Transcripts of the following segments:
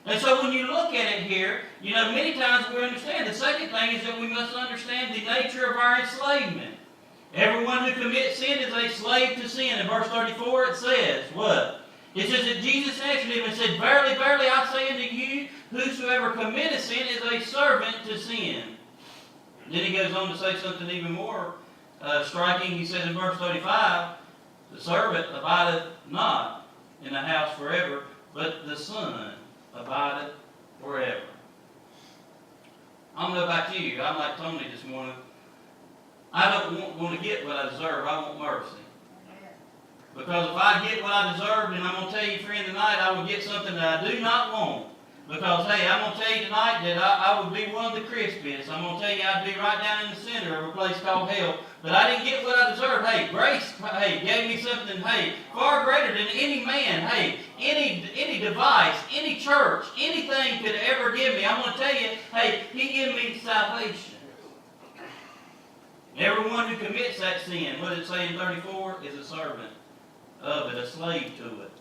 And so when you look at it here, many times we understand. The second thing is that we must understand the nature of our enslavement. Everyone who commits sin is a slave to sin. In verse 34 it says, what? It says that Jesus answered him and said, Verily, verily, I say unto you, whosoever committeth sin is a servant to sin. Then he goes on to say something even more striking. He says in verse 35, the servant abideth not in the house forever, but the Son abideth forever. I don't know about you. I'm like Tony this morning. I don't want to get what I deserve. I want mercy. Because if I get what I deserve, then I'm going to tell you, friend, tonight I will get something that I do not want. Because, hey, I'm going to tell you tonight that I would be one of the crispiest. I'm going to tell you I'd be right down in the center of a place called hell. But I didn't get what I deserved. Hey, grace, gave me something, far greater than any man, any device, any church, anything could ever give me. I'm going to tell you, he gave me salvation. Everyone who commits that sin, what does it say in 34, is a servant of it, a slave to it.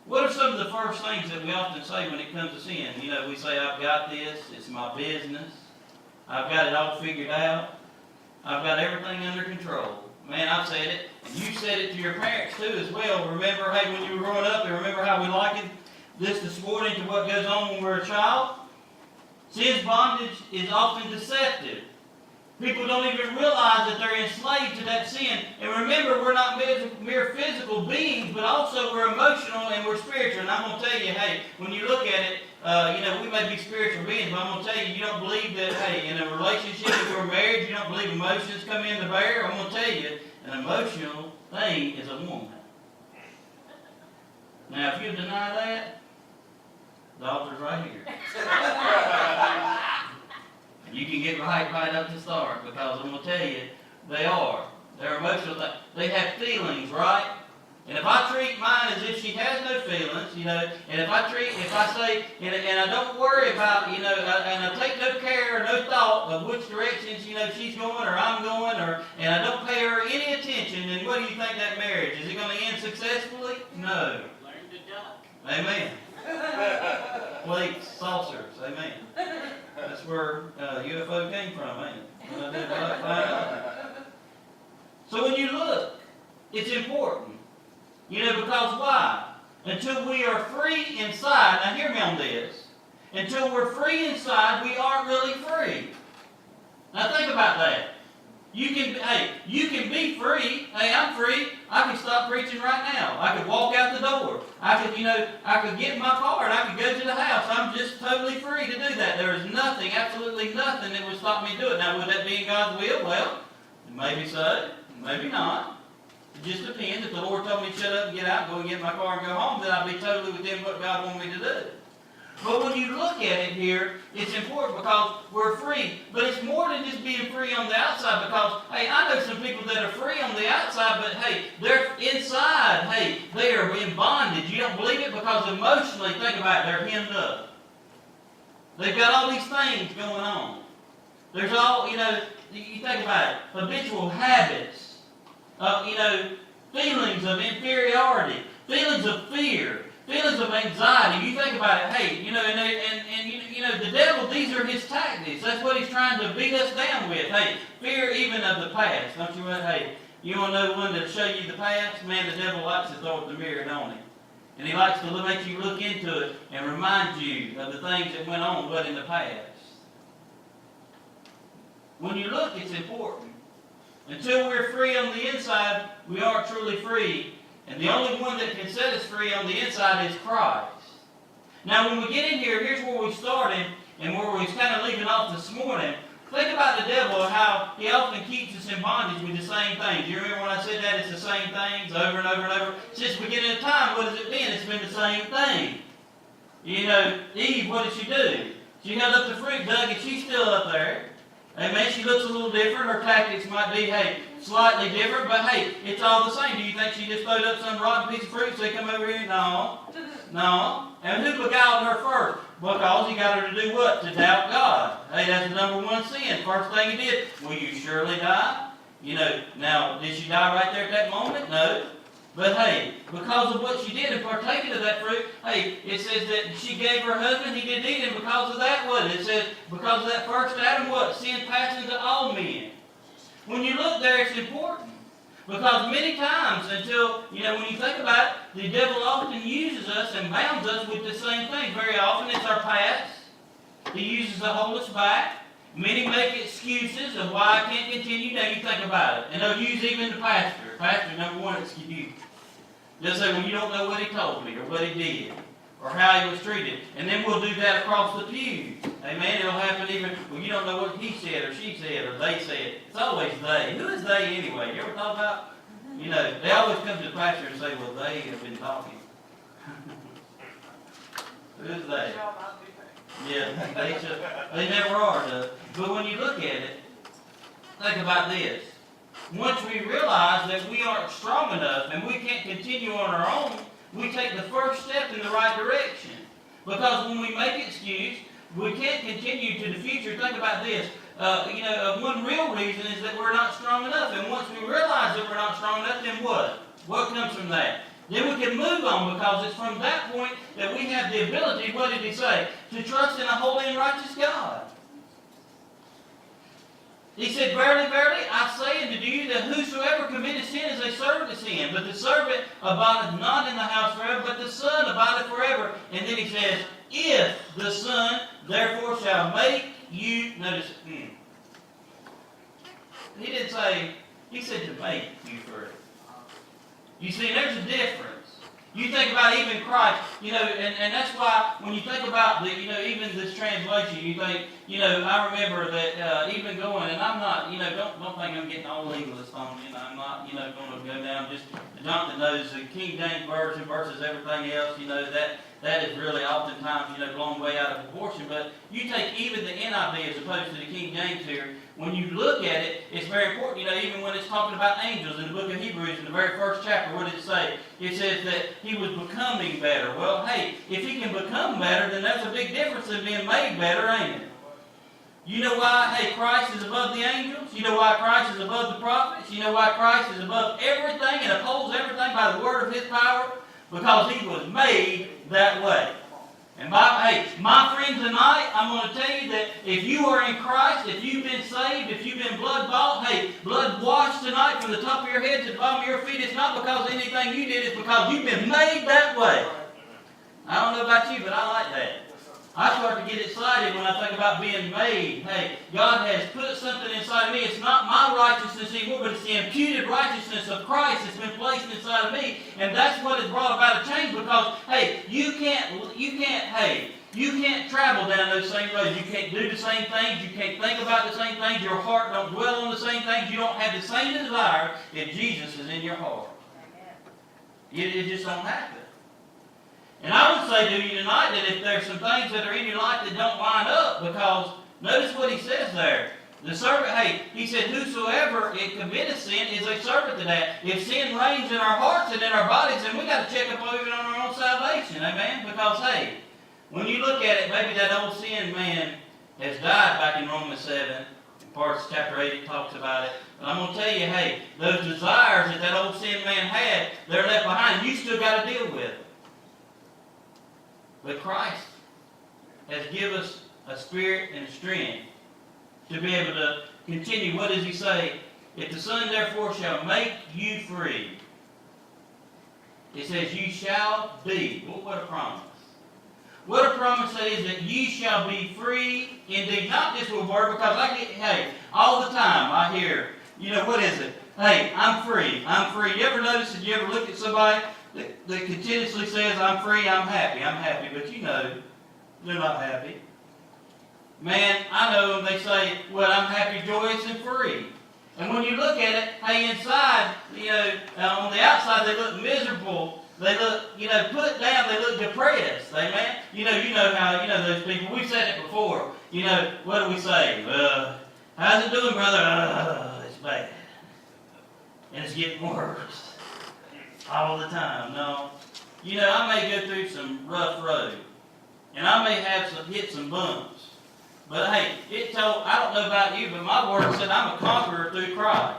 What are some of the first things that we often say when it comes to sin? We say, I've got this, it's my business, I've got it all figured out, I've got everything under control. Man, I've said it, and you said it to your parents too as well. Remember, when you were growing up, and remember how we likened this morning to what goes on when we're a child? Sin's bondage is often deceptive. People don't even realize that they're enslaved to that sin. And remember, we're not mere physical beings, but also we're emotional and we're spiritual. And I'm going to tell you, when you look at it, we may be spiritual beings, but I'm going to tell you, you don't believe that, in a relationship, if you're married, you don't believe emotions come in to bear. I'm going to tell you, an emotional thing is a woman. Now, if you deny that, the author's right here. You can get right up to start, because I'm going to tell you, they're emotional. They have feelings, right? And if I treat mine as if she has no feelings, and if I say, and I don't worry about, and I take no care or no thought of which direction, she's going or I'm going, and I don't pay her any attention, then what do you think that marriage, is it going to end successfully? No. Learn to duck. Amen. Plates, saucers, amen. That's where UFO came from, ain't it? So when you look, it's important. Because why? Until we are free inside, now hear me on this, until we're free inside, we aren't really free. Now think about that. You can be free. I'm free. I can stop preaching right now. I could walk out the door. I could get in my car and I could go to the house. I'm just totally free to do that. There is nothing, absolutely nothing that would stop me doing it. Now, would that be in God's will? Well, maybe so, maybe not. It just depends. If the Lord told me to shut up and get out, go and get in my car and go home, then I'd be totally within what God wanted me to do. But when you look at it here, it's important because we're free. But it's more than just being free on the outside, because, I know some people that are free on the outside, but, they're inside, they are in bondage. You don't believe it? Because emotionally, think about it, they're hemmed up. They've got all these things going on. There's all, you think about it, habitual habits, feelings of inferiority, feelings of fear, feelings of anxiety. You think about it, and the devil, these are his tactics. That's what he's trying to beat us down with. Fear even of the past. Don't you want, you want to know one that'll show you the past? Man, the devil likes to throw up the mirror, don't he? And he likes to make you look into it and remind you of the things that went on, but in the past. When you look, it's important. Until we're free on the inside, we aren't truly free. And the only one that can set us free on the inside is Christ. Now, when we get in here, here's where we started and where we was kind of leaving off this morning. Think about the devil and how he often keeps us in bondage with the same things. You remember when I said that? It's the same things over and over and over. Since the beginning of time, what has it been? It's been the same thing. Eve, what did she do? She held up the fruit, Doug, and she's still up there. Amen. She looks a little different. Her tactics might be, slightly different, but it's all the same. Do you think she just throwed up some rotten piece of fruit so they come over here? No. And who beguiled her first? Because he got her to do what? To doubt God. That's the number one sin. First thing he did, will you surely die? Now, did she die right there at that moment? No. But hey, because of what she did in partaking of that fruit, hey, it says that she gave her husband, he did eat, and because of that, what? It says, because of that first Adam, what? Sin passed into all men. When you look there, it's important. Because many times, until, when you think about it, the devil often uses us and bounds us with the same thing. Very often it's our past. He uses to hold us back. Many make excuses of why I can't continue. Now you think about it. And they'll use even the pastor. Pastor, number one excuse. They'll say, well, you don't know what he told me or what he did or how he was treated. And then we'll do that across the pew. Amen. It'll happen even, well, you don't know what he said or she said or they said. It's always they. Who is they anyway? You ever thought about, they always come to the pastor and say, well, they have been talking. Who is they? Yeah, they never are. But when you look at it, think about this. Once we realize that we aren't strong enough and we can't continue on our own, we take the first step in the right direction. Because when we make excuse, we can't continue to the future. Think about this. One real reason is that we're not strong enough. And once we realize that we're not strong enough, then what? What comes from that? Then we can move on, because it's from that point that we have the ability, what did he say? To trust in a holy and righteous God. He said, verily, verily, I say unto you that whosoever committeth sin is a servant of sin. But the servant abideth not in the house forever, but the Son abideth forever. And then he says, if the Son therefore shall make you, notice, he didn't say, he said to make you free. You see, there's a difference. You think about even Christ, and that's why when you think about even this translation, you think, I remember that even going, and I'm not, don't think I'm getting all legalist on you. I'm not, going to go down just Jonathan knows the King James version versus everything else. That is really oftentimes blown way out of proportion. But you take even the NIV as opposed to the King James here. When you look at it, it's very important. Even when it's talking about angels in the book of Hebrews, in the very first chapter, what did it say? It says that he was becoming better. Well, hey, if he can become better, then that's a big difference in being made better, ain't it? You know why, Christ is above the angels? You know why Christ is above the prophets? You know why Christ is above everything and upholds everything by the word of his power? Because he was made that way. And my friend, tonight, I'm going to tell you that if you are in Christ, if you've been saved, if you've been blood bought, blood washed tonight from the top of your head to the bottom of your feet, it's not because of anything you did, it's because you've been made that way. I don't know about you, but I like that. I start to get excited when I think about being made. God has put something inside of me. It's not my righteousness anymore, but it's the imputed righteousness of Christ that's been placed inside of me. And that's what has brought about a change, because, you can't travel down those same roads. You can't do the same things. You can't think about the same things. Your heart don't dwell on the same things. You don't have the same desire if Jesus is in your heart. It just don't happen. And I would say to you tonight that if there's some things that are in your life that don't line up, because notice what he says there. The servant, he said, whosoever it committeth sin is a servant to that. If sin reigns in our hearts and in our bodies, then we got to check up even on our own salvation. Amen? Because, when you look at it, maybe that old sin man has died back in Romans 7. In parts of chapter 8 it talks about it. But I'm going to tell you, those desires that old sin man had, they're left behind. You still got to deal with it. But Christ has given us a spirit and a strength to be able to continue. What does he say? If the Son therefore shall make you free, it says you shall be. Well, what a promise. What a promise that is, that ye shall be free indeed. Not just with word, because I get, all the time I hear, what is it? I'm free. I'm free. You ever notice, did you ever look at somebody that continuously says, I'm free, I'm happy, but they're not happy. Man, I know they say, well, I'm happy, joyous, and free. And when you look at it, inside, on the outside they look miserable, they look, put down, they look depressed, amen? You know how, those people, we've said it before, what do we say? How's it doing, brother? It's bad. And it's getting worse. All the time. No. I may go through some rough road. And I may hit some bumps. But I don't know about you, but my word said I'm a conqueror through Christ.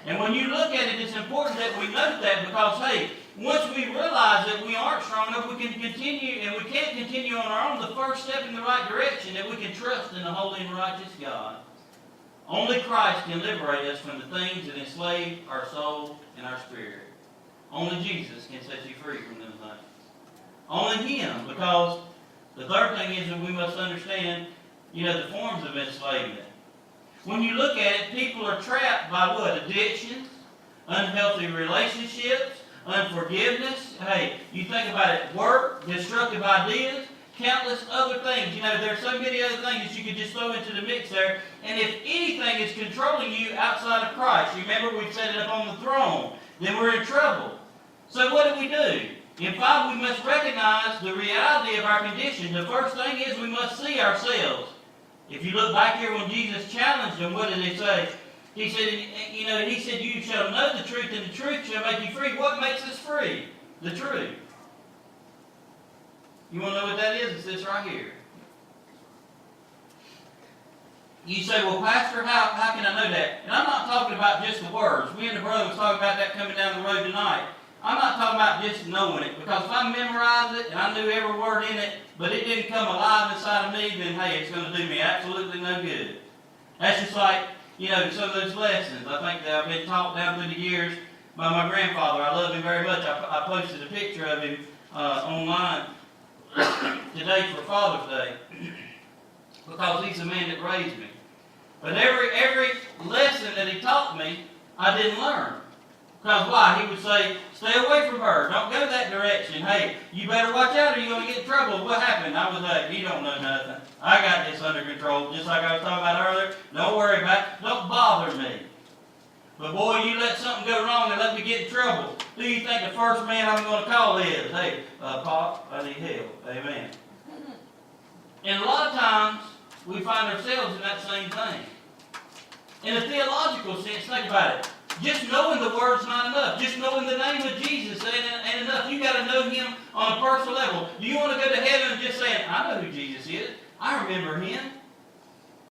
And when you look at it, it's important that we note that because, hey, once we realize that we aren't strong enough, we can continue, and we can't continue on our own. The first step in the right direction, that we can trust in the holy and righteous God. Only Christ can liberate us from the things that enslave our soul and our spirit. Only Jesus can set you free from those things. Only Him, because the third thing is that we must understand, the forms of enslavement. When you look at it, people are trapped by what? Addictions, unhealthy relationships, unforgiveness. Hey, you think about it, work, destructive ideas, countless other things. There's so many other things that you could just throw into the mix there. And if anything is controlling you outside of Christ, you remember we've set it up on the throne, then we're in trouble. So what do? In 5, we must recognize the reality of our condition. The first thing is we must see ourselves. If you look back here when Jesus challenged them, what did He say? He said, you shall know the truth, and the truth shall make you free. What makes us free? The truth. You want to know what that is? It's this right here. You say, well, Pastor, how can I know that? And I'm not talking about just the words. Me and the brother was talking about that coming down the road tonight. I'm not talking about just knowing it, because if I memorize it and I knew every word in it, but it didn't come alive inside of me, then hey, it's going to do me absolutely no good. That's just like, some of those lessons I think that I've been taught down through the years by my grandfather. I love him very much. I posted a picture of him online today for Father's Day because he's the man that raised me. But every lesson that he taught me, I didn't learn. Because why? He would say, stay away from her. Don't go that direction. Hey, you better watch out or you're going to get in trouble. What happened? I was like, you don't know nothing. I got this under control. Just like I was talking about earlier. Don't worry about it. Don't bother me. But boy, you let something go wrong and let me get in trouble. Who do you think the first man I'm going to call is? Hey, Pop, I need help. Amen. And a lot of times, we find ourselves in that same thing. In a theological sense, think about it. Just knowing the word's not enough. Just knowing the name of Jesus ain't enough. You got to know Him on a personal level. Do you want to go to heaven just saying, I know who Jesus is. I remember Him.